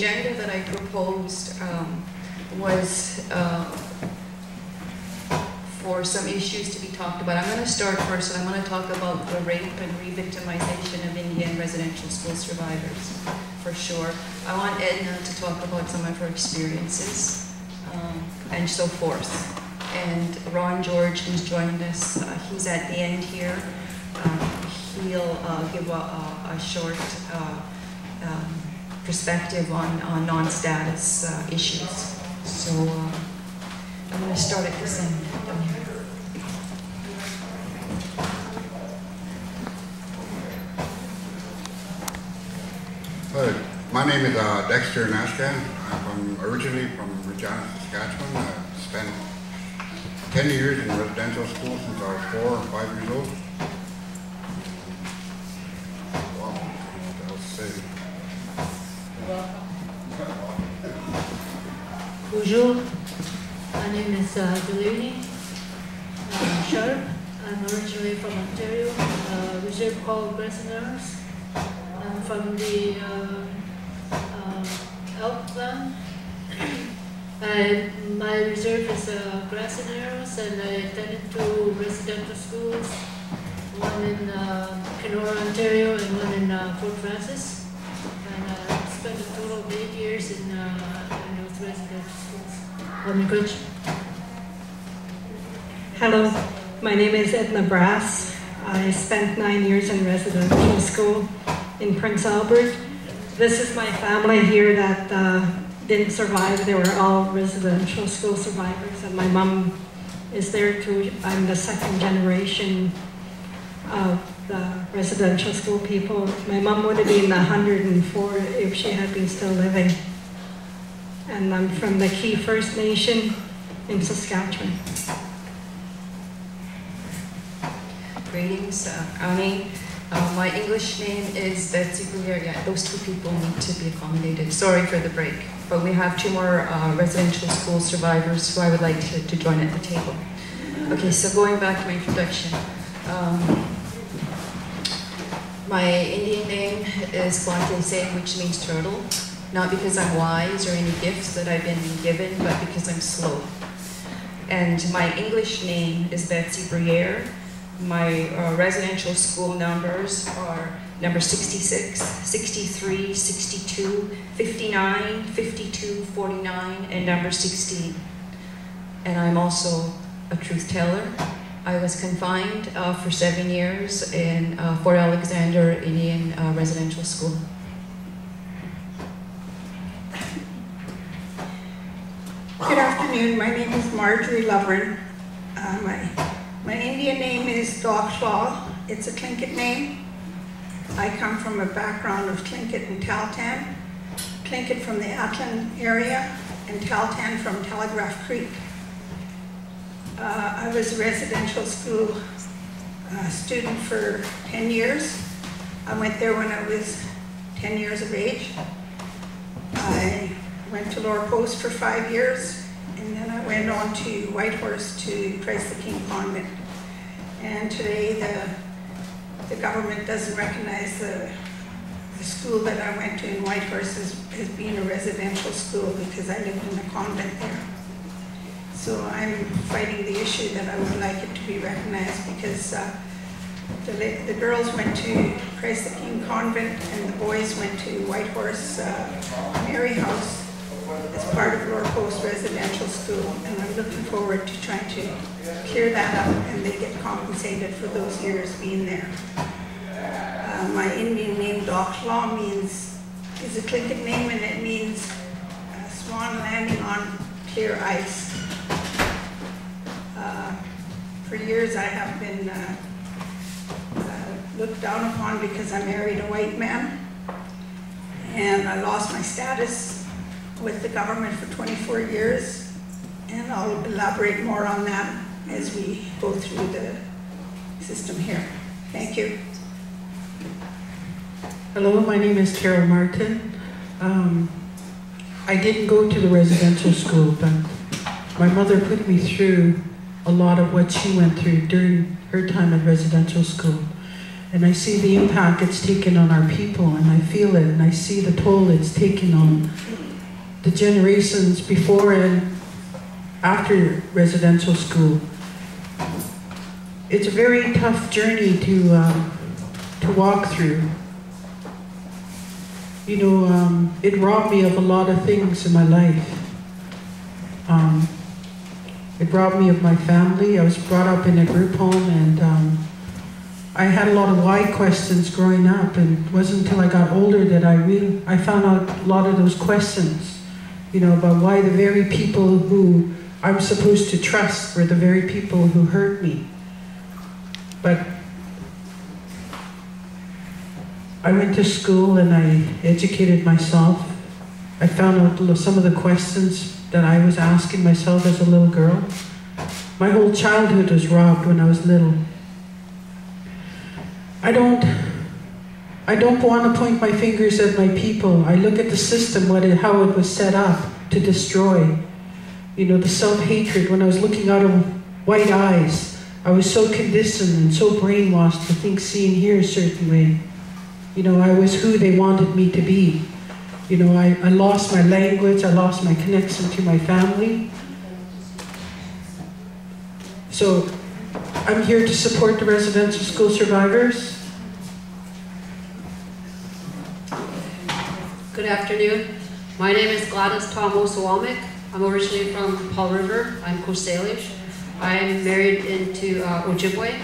agenda that I proposed was for some issues to be talked about. I'm going to start first, and I'm going to talk about the rape and re-victimization of Indian residential school survivors, for sure. I want Edna to talk about some of her experiences, and so forth. And Ron George, who's joined us, he's at the end here. He'll give a short perspective on non-status issues. So I'm going to start at this end down here. Hi, my name is Dexter Nashkan. I'm originally from Regina, Saskatchewan. I spent 10 years in residential school since I was 4 or 5 years old. Wow, what else to say? Bonjour, my name is Delaney Sharp. I'm originally from Ontario, reserve called Brasenars. I'm from the Elkland. My reserve is Brasenars, and I attended 2 residential schools, one in Kenora, Ontario, and one in Fort Francis. And I spent a total of 8 years in those residential schools. Hello, my name is Edna Brass. I spent 9 years in residential school in Prince Albert. This is my family here that didn't survive. They were all residential school survivors, and my mom is there too. I'm the 2nd generation of the residential school people. My mom would have been 104 if she had been still living. And I'm from the Key First Nation in Saskatchewan. Greetings, Annie. My English name is Betsy Boulier. Yeah, those 2 people need to be accommodated. Sorry for the break, but we have 2 more residential school survivors who I would like to join at the table. Okay, so going back to my introduction. My Indian name is Kwante Singh, which means turtle. Not because I'm wise or any gifts that I've been given, but because I'm slow. And my English name is Betsy Briere. My residential school numbers are number 66, 63, 62, 59, 52, 49, and number 16. And I'm also a truth teller. I was confined for 7 years in Fort Alexander Indian Residential School. Good afternoon, my name is Marjorie Lovren. My Indian name is Dokshaw. It's a Tlingit name. I come from a background of Tlingit and Tahltan. Tlingit from the Atlan area and Tahltan from Telegraph Creek. I was a residential school student for 10 years. I went there when I was 10 years of age. I went to Lower Post for 5 years, and then I went on to Whitehorse to Christ the King Convent. And today the government doesn't recognize the school that I went to in Whitehorse as being a residential school because I lived in a convent there. So I'm fighting the issue that I would like it to be recognized because the girls went to Christ the King Convent and the boys went to Whitehorse Mary House as part of Lower Post Residential School, and I'm looking forward to trying to clear that up and they get compensated for those years being there. My Indian name Dokshaw is a Tlingit name, and it means swan landing on clear ice. For years I have been looked down upon because I married a white man, and I lost my status with the government for 24 years, and I'll elaborate more on that as we go through the system here. Thank you. Hello, my name is Carol Martin. I didn't go to the residential school, but my mother put me through a lot of what she went through during her time at residential school. And I see the impact it's taken on our people, and I feel it, and I see the toll it's taken on the generations before and after residential school. It's a very tough journey to walk through. You know, it robbed me of a lot of things in my life. It robbed me of my family. I was brought up in a group home, and I had a lot of why questions growing up, and it wasn't until I got older that I found out a lot of those questions, you know, about why the very people who I'm supposed to trust were the very people who hurt me. But I went to school and I educated myself. I found out some of the questions that I was asking myself as a little girl. My whole childhood was robbed when I was little. I don't want to point my fingers at my people. I look at the system, how it was set up to destroy. You know, the self-hatred. When I was looking out of white eyes, I was so conditioned and so brainwashed to think, see, and hear a certain way. You know, I was who they wanted me to be. You know, I lost my language, I lost my connection to my family. So I'm here to support the residential school survivors. Good afternoon. My name is Gladys Tom-Osawamik. I'm originally from Paul River. I'm Coast Salish. I'm married into Ojibwe.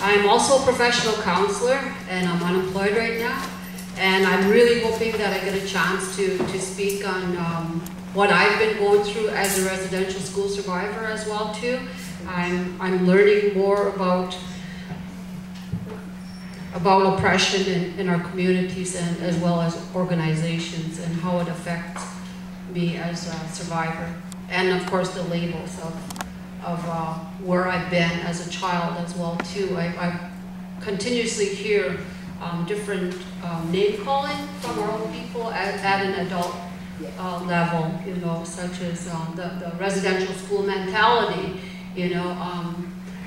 I'm also a professional counselor, and I'm unemployed right now. And I'm really hoping that I get a chance to speak on what I've been going through as a residential school survivor as well too. I'm learning more about oppression in our communities and as well as organizations and how it affects me as a survivor. And of course the labels of where I've been as a child as well too. I continuously hear different name calling from our own people at an adult level, you know, such as the residential school mentality, you know.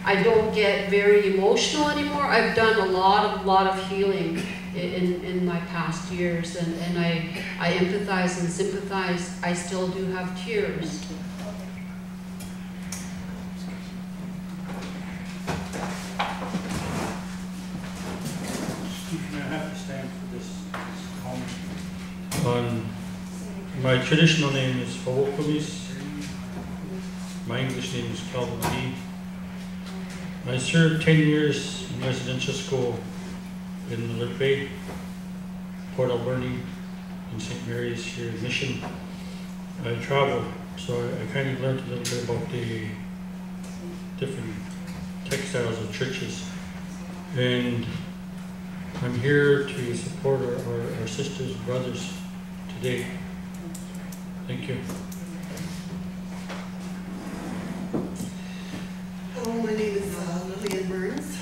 I don't get very emotional anymore. I've done a lot of healing in my past years, and I empathize and sympathize. I still do have tears. My traditional name is Fawokomis. My English name is Calvin Lee. I served 10 years in residential school in Alert Bay, Port Alberni, and St. Mary's here in Mission. I traveled, so I kind of learned a little bit about the different textiles of churches. And I'm here to support our sisters and brothers today. Thank you. Hello, my name is Lillian Burns,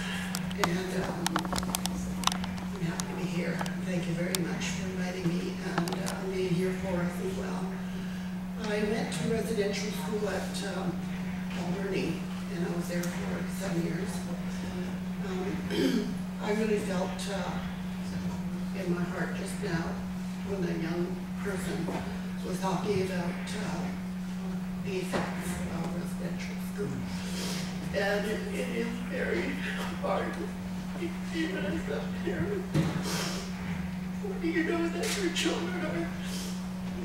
and I'm happy to be here. Thank you very much for inviting me and being here for us as well. I went to residential school at Alberni, and I was there for 7 years. I really felt in my heart just now when a young person was talking about the effects of residential school. And it is very hard, even as a parent, when you know that your children are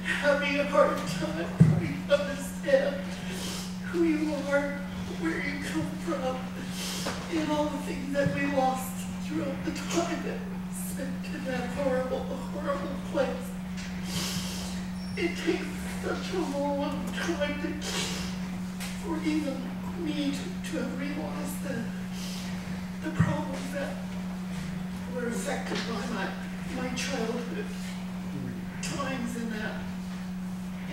having a hard time trying to understand who you are, where you come from, and all the things that we lost throughout the time that we spent in that horrible, horrible place. It takes such a long time for even me to have realized the problems that were affected by my childhood times in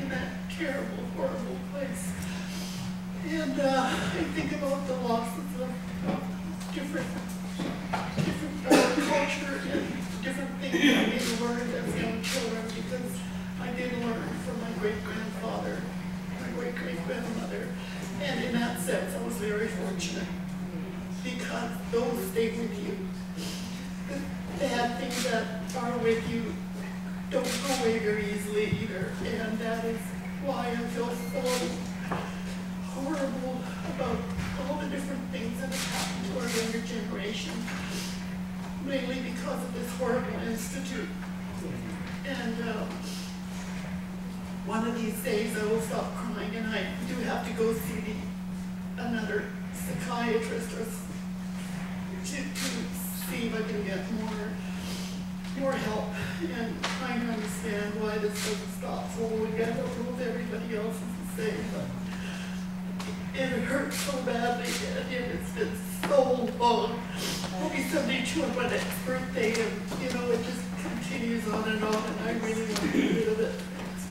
that terrible, horrible place. And I think about the losses of different culture and different things that we learned as young children, because I did learn from my great-grandfather, my great-great-grandmother, and in that sense I was very fortunate because those stayed with you. bad things that are with you don't go away very easily either. And that is why I feel so horrible about all the different things that have happened to our younger generation, mainly because of this horrible institute. And one of these days I will stop crying, and I do have to go see another psychiatrist or to see if I can get more help and trying to understand why this doesn't stop. So I don't know if everybody else is the same, but it hurts so badly, and it's been so long. I'll be 72 on my next birthday, and you know, it just continues on, and I really want to get rid of it.